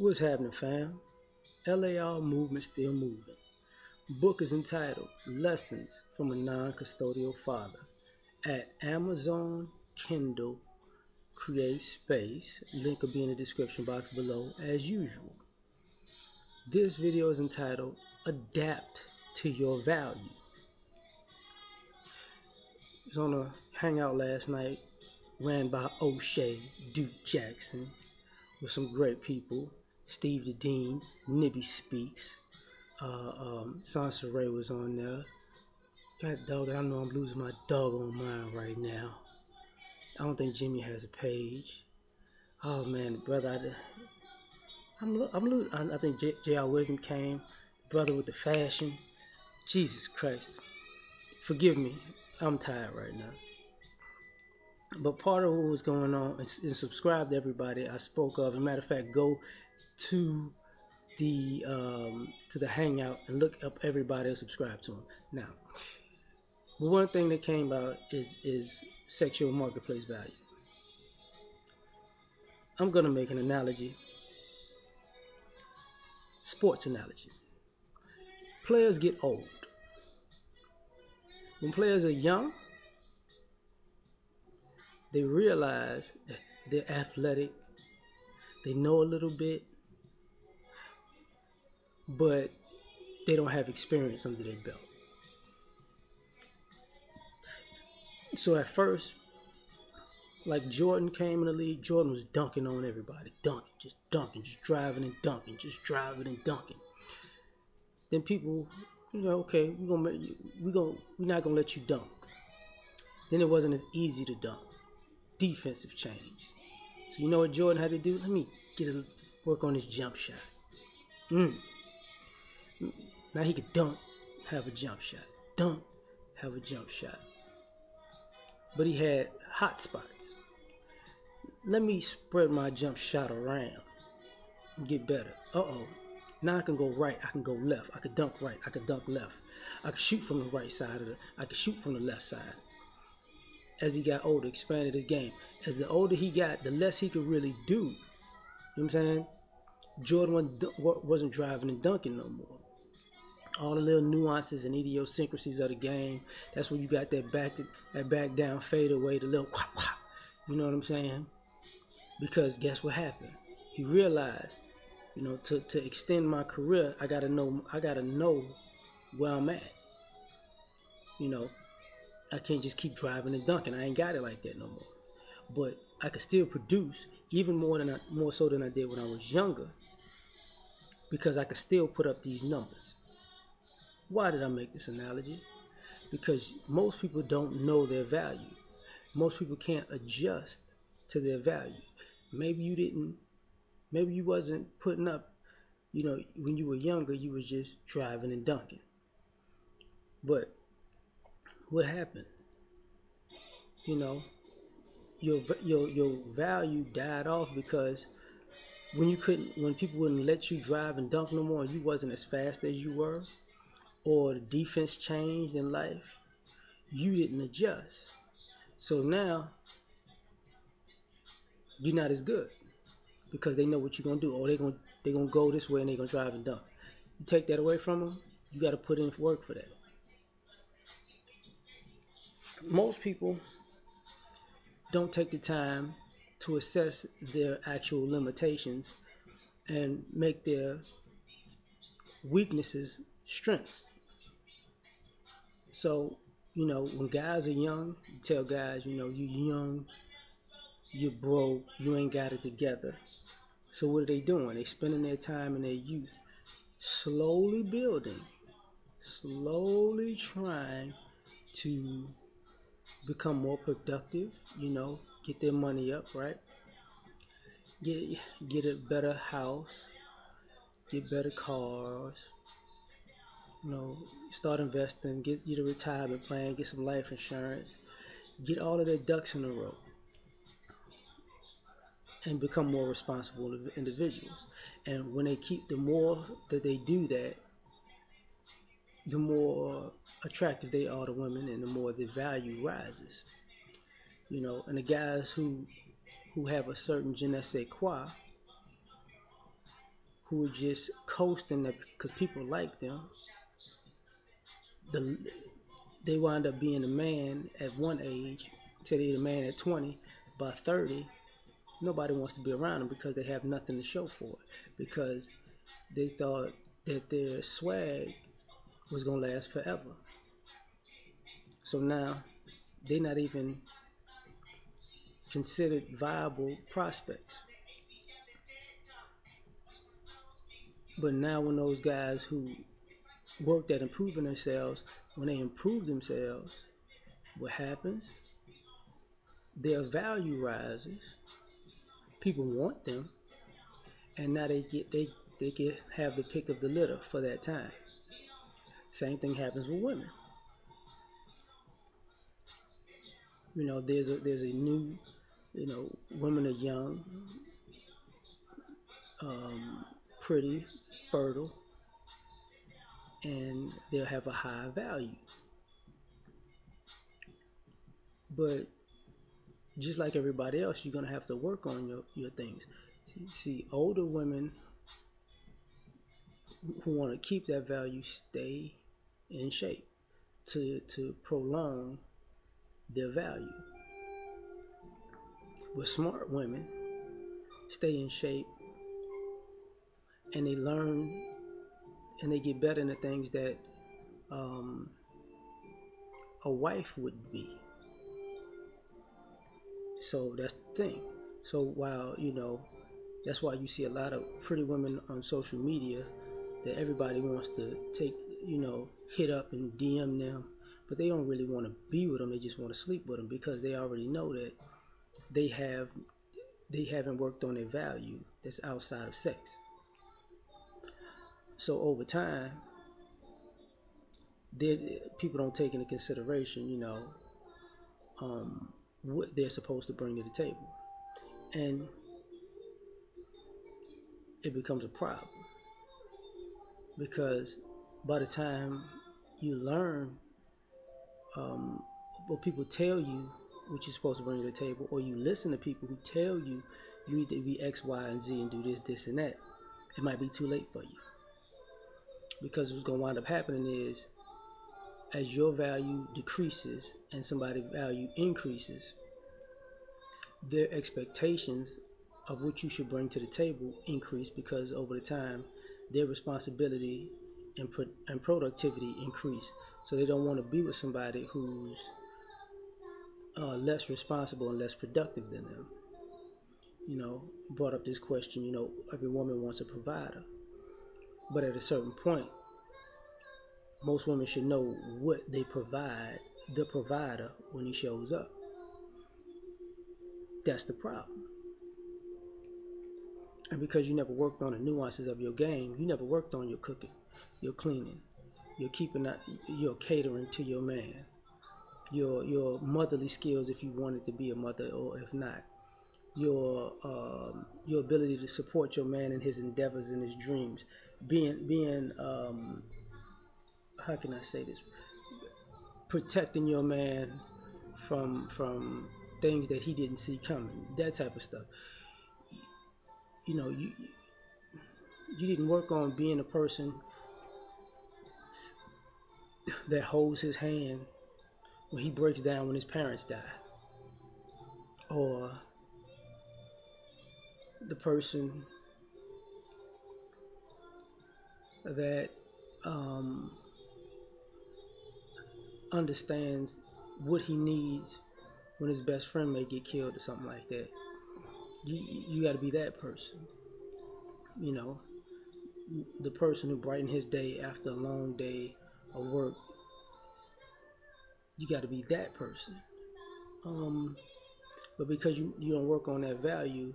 What's happening, fam? L.A.R. movement still moving. Book is entitled Lessons from a Non-Custodial Father at Amazon Kindle. Create space. Link will be in the description box below as usual. This video is entitled Adapt to Your Value. I was on a hangout last night, ran by O'Shea, Duke Jackson, with some great people. Steve the Dean, Nibby Speaks, Sansa Ray was on there. God dog, I know I'm losing my doggone mind right now. I don't think Jimmy has a page. Oh man, brother, I think J.R. Wisdom came, the brother with the fashion. Jesus Christ, forgive me, I'm tired right now. But part of what was going on, and subscribe to everybody I spoke of. As a matter of fact, go to the hangout and look up everybody and subscribe to them. Now, one thing that came out is sexual marketplace value. I'm gonna make an analogy, sports analogy. Players get old. When players are young, they realize that they're athletic, they know a little bit, but they don't have experience under their belt. So at first, like Jordan came in the league, Jordan was dunking on everybody, dunking, just driving and dunking, just driving and dunking. Then people, okay, we're not gonna let you dunk. Then it wasn't as easy to dunk. Defensive change. So you know what Jordan had to do? Let me work on his jump shot. Now he could dunk, have a jump shot. Dunk, have a jump shot. But he had hot spots. Let me spread my jump shot around and get better. Now I can go right, I can go left. I could dunk right, I could dunk left. I could shoot from the right side I could shoot from the left side. As he got older, expanded his game. As the older he got, the less he could really do. You know what I'm saying? Jordan wasn't driving and dunking no more. All the little nuances and idiosyncrasies of the game. That's when you got that back down fade away, the little whop whop. You know what I'm saying? Because guess what happened? He realized, to extend my career, I gotta know where I'm at. I can't just keep driving and dunking. I ain't got it like that no more. But I could still produce even more so than I did when I was younger, because I could still put up these numbers. Why did I make this analogy? Because most people don't know their value. Most people can't adjust to their value. Maybe you wasn't putting up, when you were younger, you was just driving and dunking. But what happened? Your value died off because when people wouldn't let you drive and dunk no more, you wasn't as fast as you were, or the defense changed in life, you didn't adjust. So now you're not as good because they know what you're gonna do. Or they're gonna go this way and they're gonna drive and dunk. You take that away from them, you got to put in work for that. Most people don't take the time to assess their actual limitations and make their weaknesses strengths. So, when guys are young, you tell guys, you're young, you're broke, you ain't got it together. So what are they doing? They spending their time in their youth slowly building, slowly trying to become more productive, get their money up, right? Get a better house, get better cars, start investing, get you the retirement plan, get some life insurance, get all of their ducks in a row, and become more responsible individuals. And when the more that they do that, the more attractive they are to women, and the more the value rises. And the guys who have a certain je ne sais quoi, who are just coasting because people like them. The, they wind up being a man at one age, say they're a man at 20, by 30, nobody wants to be around them because they have nothing to show for it. Because they thought that their swag was going to last forever. So now they're not even considered viable prospects. But now when those guys who worked at improving themselves, when they improve themselves, what happens? Their value rises. People want them, and now they can have the pick of the litter for that time. Same thing happens with women. There's a new, women are young, pretty, fertile, and they'll have a high value. But just like everybody else, you're gonna have to work on your things. See, older women who want to keep that value stay in shape to prolong their value. But smart women stay in shape and they learn and they get better in the things that a wife would be. So that's the thing. So while that's why you see a lot of pretty women on social media that everybody wants to take, hit up and DM them, but they don't really want to be with them. They just want to sleep with them because they already know that they haven't worked on their value that's outside of sex. So over time, people don't take into consideration, what they're supposed to bring to the table, and it becomes a problem because by the time you learn what people tell you what you're supposed to bring to the table, or you listen to people who tell you you need to be X, Y, and Z and do this, and that, it might be too late for you. Because what's going to wind up happening is, as your value decreases and somebody's value increases, their expectations of what you should bring to the table increase because over the time their responsibility and productivity increase. So they don't want to be with somebody who's less responsible and less productive than them. Brought up this question, every woman wants a provider. But at a certain point, most women should know what they provide the provider when he shows up. That's the problem. And because you never worked on the nuances of your game, you never worked on your cooking, your cleaning, your catering to your man, your motherly skills if you wanted to be a mother or if not, your ability to support your man in his endeavors and his dreams, being how can I say this, protecting your man from things that he didn't see coming, that type of stuff. You didn't work on being a person that holds his hand when he breaks down when his parents die, or the person that understands what he needs when his best friend may get killed or something like that. You got to be that person. The person who brightened his day after a long day of work. You got to be that person. But because you don't work on that value,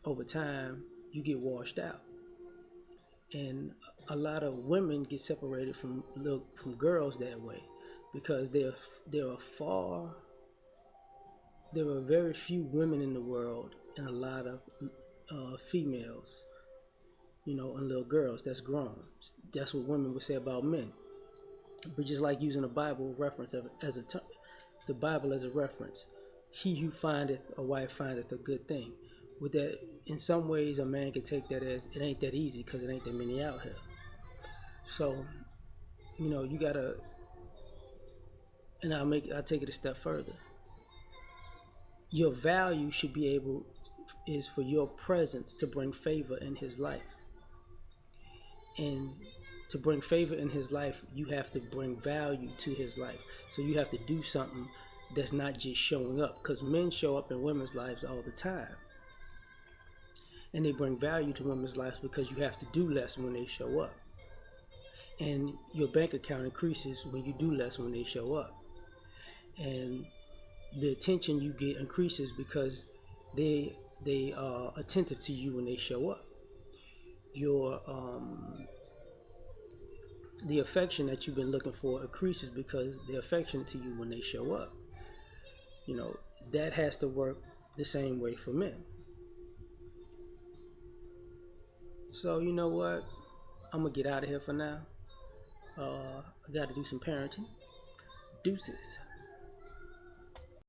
over time you get washed out. And a lot of women get separated from girls that way because there are very few women in the world and a lot of females, and little girls that's grown. That's what women would say about men. But just like using the Bible reference the Bible as a reference, he who findeth a wife findeth a good thing. with that, in some ways, a man can take that as it ain't that easy because it ain't that many out here. So, you gotta, and I'll take it a step further. Your value should be able is for your presence to bring favor in his life. And to bring favor in his life, you have to bring value to his life. So you have to do something that's not just showing up, because men show up in women's lives all the time. And they bring value to women's lives because you have to do less when they show up. And your bank account increases when you do less when they show up. And the attention you get increases because they are attentive to you when they show up. Your the affection that you've been looking for increases because they're affectionate to you when they show up. That has to work the same way for men. So you know what? I'm gonna get out of here for now. I got to do some parenting. Deuces.